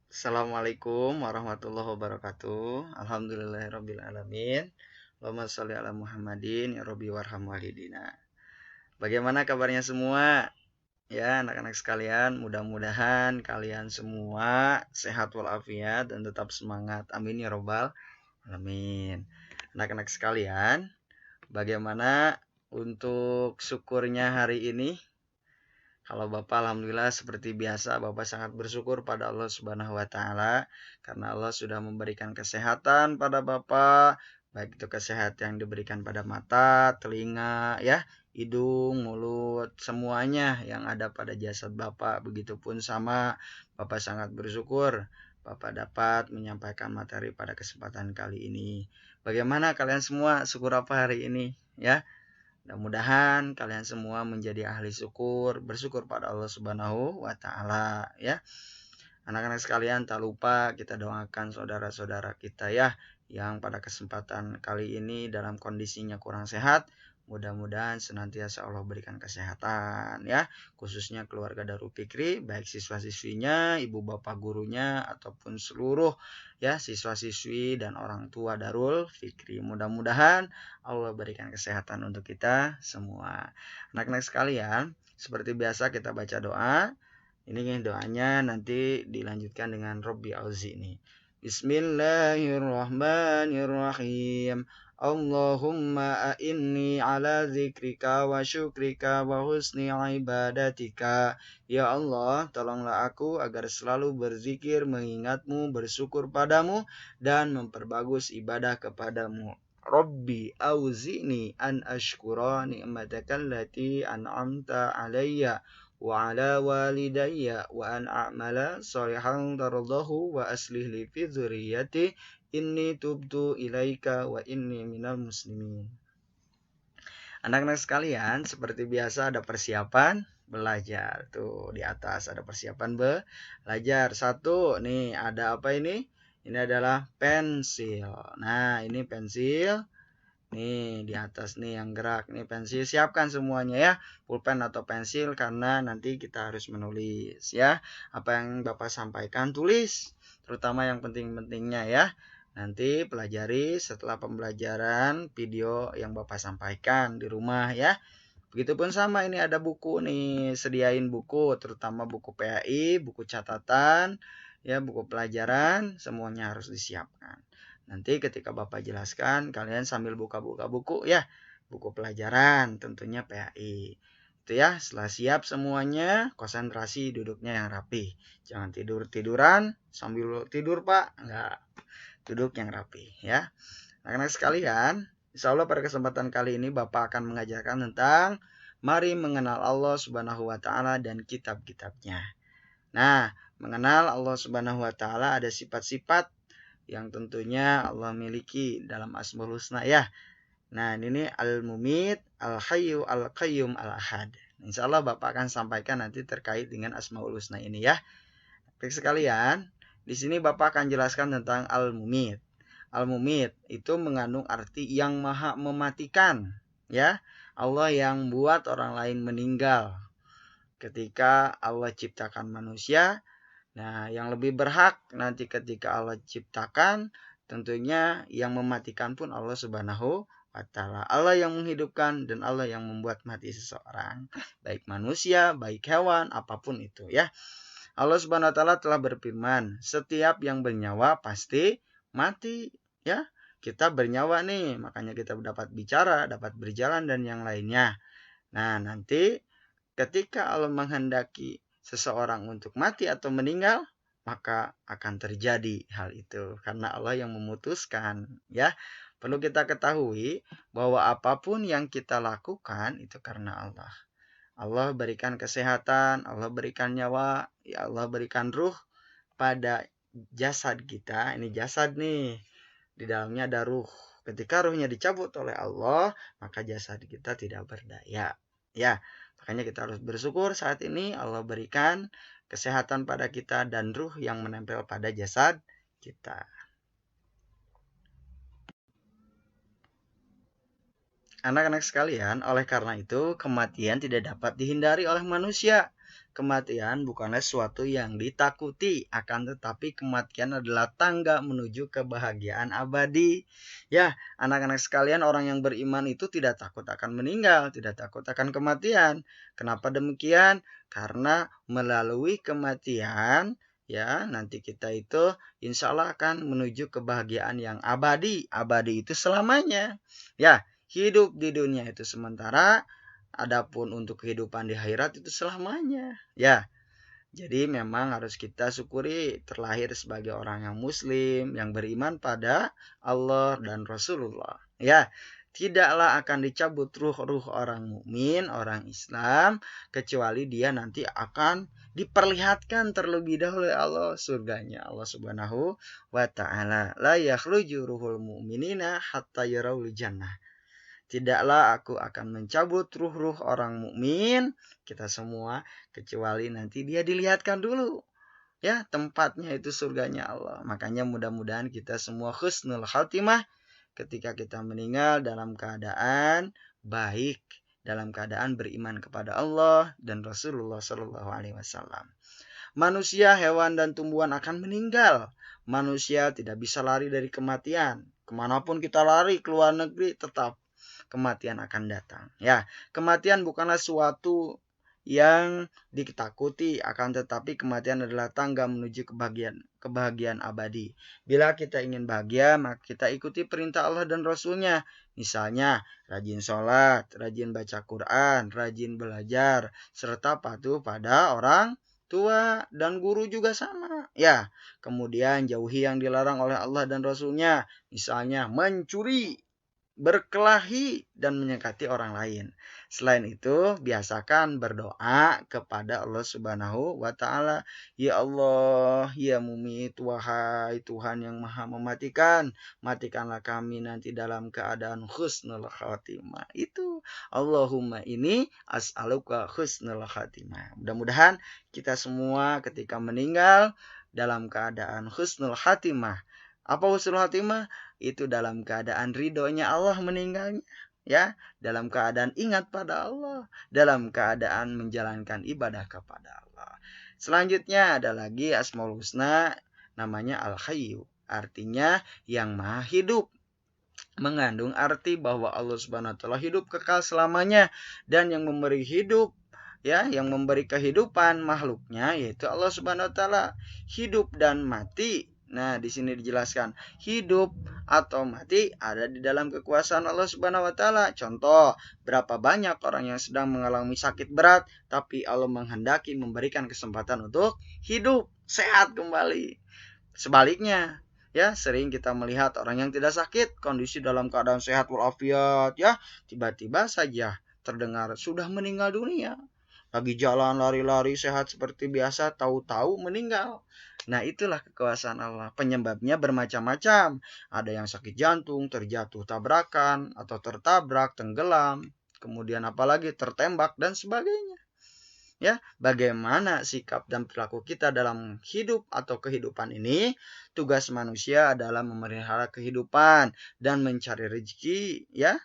Assalamualaikum warahmatullahi wabarakatuh. Alhamdulillahirabbil alamin. Allahumma sholli ala Muhammadin ya Rabbi warham walidina. Bagaimana kabarnya semua? Ya, anak-anak sekalian, mudah-mudahan kalian semua sehat walafiat dan tetap semangat. Amin ya robbal alamin. Anak-anak sekalian, bagaimana untuk syukurnya hari ini? Kalau Bapak alhamdulillah seperti biasa Bapak sangat bersyukur pada Allah Subhanahu wa taala karena Allah sudah memberikan kesehatan pada Bapak, baik itu kesehatan yang diberikan pada mata, telinga, ya, hidung, mulut, semuanya yang ada pada jasad Bapak. Begitupun sama Bapak sangat bersyukur Bapak dapat menyampaikan materi pada kesempatan kali ini. Bagaimana kalian semua syukur apa hari ini, ya? Mudah-mudahan kalian semua menjadi ahli syukur, bersyukur pada Allah Subhanahu wa taala, ya. Anak-anak sekalian, tak lupa kita doakan saudara-saudara kita ya yang pada kesempatan kali ini dalam kondisinya kurang sehat. Mudah-mudahan senantiasa Allah berikan kesehatan ya, khususnya keluarga Darul Fikri, baik siswa-siswinya, ibu bapak gurunya ataupun seluruh ya siswa-siswi dan orang tua Darul Fikri. Mudah-mudahan Allah berikan kesehatan untuk kita semua. Anak-anak sekalian, seperti biasa kita baca doa. Ini doanya nanti dilanjutkan dengan Robbi Auzi'ni. Bismillahirrahmanirrahim. Allahumma a'inni ala zikrika wa syukrika wa husni ibadatika. Ya Allah, tolonglah aku agar selalu berzikir, mengingatmu, bersyukur padamu, dan memperbagus ibadah kepadamu. Rabbi auzi'ni an ashkura ni'mataka allati an'amta alayya wa ala walidayya wa an a'mala sholihan tardahu wa aslih li fi dzurriyyati inni tubtu ilaika wa inni minal muslimin. Anak-anak sekalian, seperti biasa ada persiapan belajar. Tuh di atas ada persiapan belajar. Satu, nih ada apa ini? Ini adalah pensil. Nah, ini pensil. Nih di atas nih yang gerak, nih pensil, siapkan semuanya ya, pulpen atau pensil karena nanti kita harus menulis ya. Apa yang Bapak sampaikan tulis, terutama yang penting-pentingnya ya. Nanti pelajari setelah pembelajaran video yang Bapak sampaikan di rumah ya. Begitupun sama, ini ada buku nih, sediain buku, terutama buku PAI, buku catatan, ya buku pelajaran, semuanya harus disiapkan. Nanti ketika Bapak jelaskan, kalian sambil buka-buka buku ya, buku pelajaran, tentunya PAI. Itu ya, setelah siap semuanya, konsentrasi duduknya yang rapi. Jangan tidur-tiduran sambil tidur Pak, enggak. Duduk yang rapi ya. Anak-anak sekalian, insya Allah pada kesempatan kali ini Bapak akan mengajarkan tentang mari mengenal Allah Subhanahu wa taala dan kitab-kitabnya. Nah, mengenal Allah Subhanahu wa taala ada sifat-sifat yang tentunya Allah miliki dalam Asmaul Husna ya. Nah, ini Al-Mumit, Al-Hayyu, Al-Qayyum, Al-Ahad. Insya Allah Bapak akan sampaikan nanti terkait dengan Asmaul Husna ini ya. Baik sekalian, di sini Bapak akan jelaskan tentang Al-Mumit. Al-Mumit itu mengandung arti yang maha mematikan ya. Allah yang buat orang lain meninggal. Ketika Allah ciptakan manusia, nah, yang lebih berhak nanti ketika Allah ciptakan, tentunya yang mematikan pun Allah Subhanahu wa taala. Allah yang menghidupkan dan Allah yang membuat mati seseorang, baik manusia, baik hewan, apapun itu ya. Allah Subhanahu wa taala telah berfirman, setiap yang bernyawa pasti mati ya. Kita bernyawa nih, makanya kita dapat bicara, dapat berjalan dan yang lainnya. Nah, nanti ketika Allah menghendaki seseorang untuk mati atau meninggal, maka akan terjadi hal itu karena Allah yang memutuskan ya. Perlu kita ketahui bahwa apapun yang kita lakukan itu karena Allah. Allah berikan kesehatan, Allah berikan nyawa, ya Allah berikan ruh pada jasad kita. Ini jasad nih, di dalamnya ada ruh. Ketika ruhnya dicabut oleh Allah, maka jasad kita tidak berdaya. Ya, makanya kita harus bersyukur saat ini Allah berikan kesehatan pada kita dan ruh yang menempel pada jasad kita. Anak-anak sekalian, oleh karena itu kematian tidak dapat dihindari oleh manusia. kematian bukanlah sesuatu yang ditakuti, akan tetapi kematian adalah tangga menuju kebahagiaan abadi. Ya, anak-anak sekalian, orang yang beriman itu tidak takut akan meninggal, tidak takut akan kematian. Kenapa demikian? Karena melalui kematian, ya, nanti kita itu insya Allah akan menuju kebahagiaan yang abadi. Abadi itu selamanya. Ya, hidup di dunia itu sementara, adapun untuk kehidupan di akhirat itu selamanya. Ya, jadi memang harus kita syukuri terlahir sebagai orang yang muslim, yang beriman pada Allah dan Rasulullah. Ya, tidaklah akan dicabut ruh orang mukmin, orang Islam, kecuali dia nanti akan diperlihatkan terlebih dahulu oleh Allah surganya Allah Subhanahu wa taala. La yakhruju ruhul mu'minina hatta yarawul jannah. Tidaklah aku akan mencabut ruh-ruh orang mukmin, kita semua, kecuali nanti dia dilihatkan dulu. Ya, tempatnya itu surganya Allah. Makanya mudah-mudahan kita semua husnul khatimah ketika kita meninggal dalam keadaan baik, dalam keadaan beriman kepada Allah dan Rasulullah Shallallahu Alaihi Wasallam. Manusia, hewan, dan tumbuhan akan meninggal. Manusia tidak bisa lari dari kematian. Kemanapun kita lari, ke luar negeri, tetap kematian akan datang. Ya, kematian bukanlah suatu yang ditakuti, akan tetapi kematian adalah tangga menuju kebahagiaan abadi. Bila kita ingin bahagia, maka kita ikuti perintah Allah dan Rasulnya. Misalnya, rajin sholat, rajin baca Quran, rajin belajar, serta patuh pada orang tua dan guru juga sama. Ya, kemudian jauhi yang dilarang oleh Allah dan Rasulnya. Misalnya, mencuri, berkelahi, dan menyakiti orang lain. Selain itu, biasakan berdoa kepada Allah Subhanahu wa taala. Ya Allah, ya Mumit, wahai Tuhan yang Maha mematikan, matikanlah kami nanti dalam keadaan husnul khatimah. Itu Allahumma ini as'aluka husnul khatimah. Mudah-mudahan kita semua ketika meninggal dalam keadaan husnul khatimah. Apa husnul khatimah? Itu dalam keadaan ridhonya Allah meninggalnya, ya, dalam keadaan ingat pada Allah, dalam keadaan menjalankan ibadah kepada Allah. Selanjutnya ada lagi Asmaul Husna, namanya Al-Hayyu, artinya yang maha hidup. Mengandung arti bahwa Allah Subhanahu wa taala hidup kekal selamanya, dan yang memberi hidup, ya, yang memberi kehidupan makhluknya yaitu Allah Subhanahu wa taala. Hidup dan mati, nah di sini dijelaskan hidup atau mati ada di dalam kekuasaan Allah Subhanahu wa taala. Contoh, berapa banyak orang yang sedang mengalami sakit berat tapi Allah menghendaki memberikan kesempatan untuk hidup, sehat kembali. Sebaliknya, ya, sering kita melihat orang yang tidak sakit, kondisi dalam keadaan sehat walafiat, ya, tiba-tiba saja terdengar sudah meninggal dunia. Lagi jalan lari-lari sehat seperti biasa, tahu-tahu meninggal. Nah, itulah kekuasaan Allah. Penyebabnya bermacam-macam. Ada yang sakit jantung, terjatuh tabrakan, atau tertabrak, tenggelam, kemudian apalagi tertembak dan sebagainya. Ya, bagaimana sikap dan perilaku kita dalam hidup atau kehidupan ini? Tugas manusia adalah memelihara kehidupan dan mencari rezeki, ya,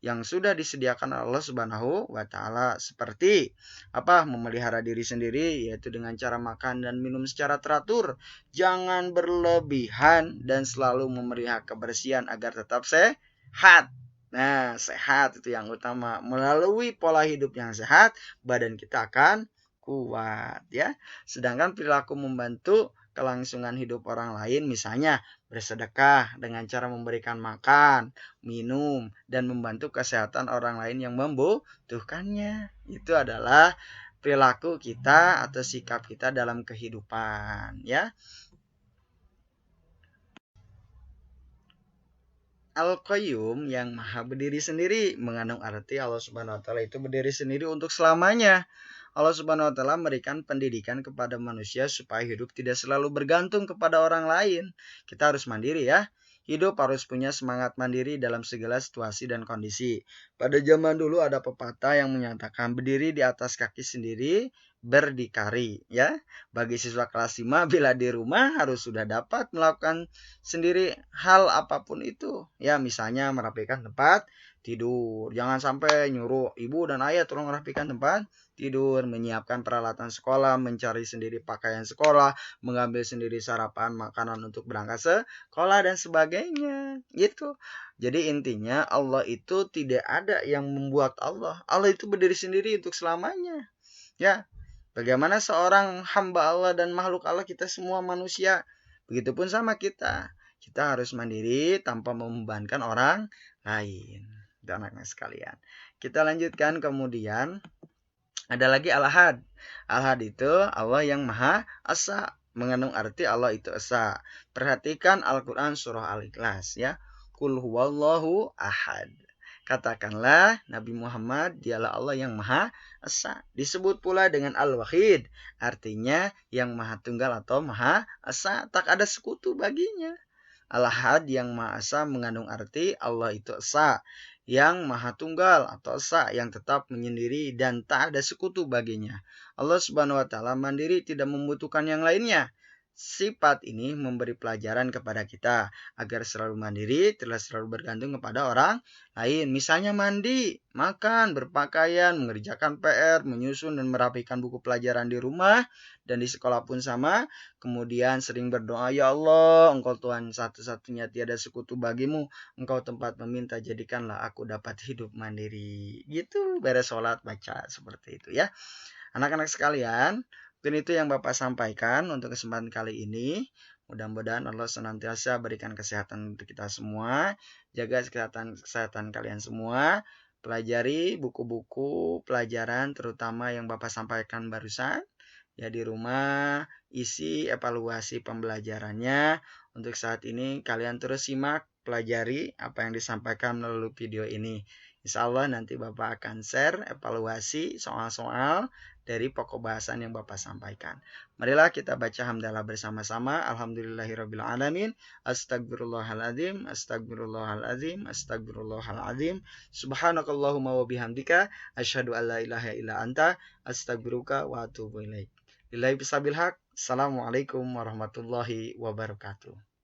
yang sudah disediakan Allah Subhanahu wa taala, seperti apa? Memelihara diri sendiri, yaitu dengan cara makan dan minum secara teratur, jangan berlebihan, dan selalu memelihara kebersihan agar tetap sehat. Nah, sehat itu yang utama. Melalui pola hidup yang sehat, badan kita akan kuat, ya. Sedangkan perilaku membantu kelangsungan hidup orang lain, misalnya bersedekah dengan cara memberikan makan, minum, dan membantu kesehatan orang lain yang membutuhkannya. Itu adalah perilaku kita atau sikap kita dalam kehidupan, ya. Al-Qayyum, yang maha berdiri sendiri, mengandung arti Allah Subhanahu wa taala itu berdiri sendiri untuk selamanya. Allah Subhanahu wa taala memberikan pendidikan kepada manusia supaya hidup tidak selalu bergantung kepada orang lain. Kita harus mandiri, ya. Hidup harus punya semangat mandiri dalam segala situasi dan kondisi. Pada zaman dulu ada pepatah yang menyatakan berdiri di atas kaki sendiri berdikari, ya. Bagi siswa kelas 5, bila di rumah harus sudah dapat melakukan sendiri hal apapun itu. Ya, misalnya merapikan tempat tidur. Jangan sampai nyuruh ibu dan ayah tolong rapikan tempat tidur, menyiapkan peralatan sekolah, mencari sendiri pakaian sekolah, mengambil sendiri sarapan, makanan untuk berangkat sekolah dan sebagainya. Gitu. Jadi intinya Allah itu tidak ada yang membuat Allah. Allah itu berdiri sendiri untuk selamanya. Ya, bagaimana seorang hamba Allah dan makhluk Allah, kita semua manusia. Begitupun sama kita. Kita harus mandiri tanpa membebankan orang lain. Dan anak-anak sekalian. Kita lanjutkan kemudian. Ada lagi Al-Ahad. Al-Ahad itu Allah yang Maha Esa. Mengandung arti Allah itu Esa. Perhatikan Al-Quran surah Al-Ikhlas ya. Qul huwallahu ahad. Katakanlah Nabi Muhammad dialah Allah yang Maha Esa. Disebut pula dengan Al-Wahid. Artinya yang Maha Tunggal atau Maha Esa. Tak ada sekutu baginya. Al-Ahad yang Maha Esa mengandung arti Allah itu Esa, yang Maha Tunggal atau Esa, yang tetap menyendiri dan tak ada sekutu baginya. Allah Subhanahu wa taala mandiri, tidak membutuhkan yang lainnya. Sifat ini memberi pelajaran kepada kita agar selalu mandiri, tidak selalu bergantung kepada orang lain. Misalnya mandi, makan, berpakaian, mengerjakan PR, menyusun dan merapikan buku pelajaran di rumah dan di sekolah pun sama. Kemudian sering berdoa, ya Allah, Engkau Tuhan satu-satunya, tiada sekutu bagimu. Engkau tempat meminta, jadikanlah aku dapat hidup mandiri. Gitu, beres sholat baca seperti itu ya. Anak-anak sekalian, mungkin itu yang Bapak sampaikan untuk kesempatan kali ini. Mudah-mudahan Allah senantiasa berikan kesehatan untuk kita semua. Jaga kesehatan kalian semua. Pelajari buku-buku pelajaran terutama yang Bapak sampaikan barusan. Ya, di rumah isi evaluasi pembelajarannya. Untuk saat ini kalian terus simak, pelajari apa yang disampaikan melalui video ini. Insya Allah nanti Bapak akan share evaluasi soal-soal dari pokok bahasan yang Bapak sampaikan. Marilah kita baca hamdalah bersama-sama. Alhamdulillahirrabbilalamin. Astagfirullahaladzim. Astagfirullahaladzim. Astagfirullahaladzim. Subhanakallahumma wa bihamdika. Asyhadu an la ilaha illa anta. Astagfiruka wa atubu ilaik. Billahi bisabil haq. Assalamualaikum warahmatullahi wabarakatuh.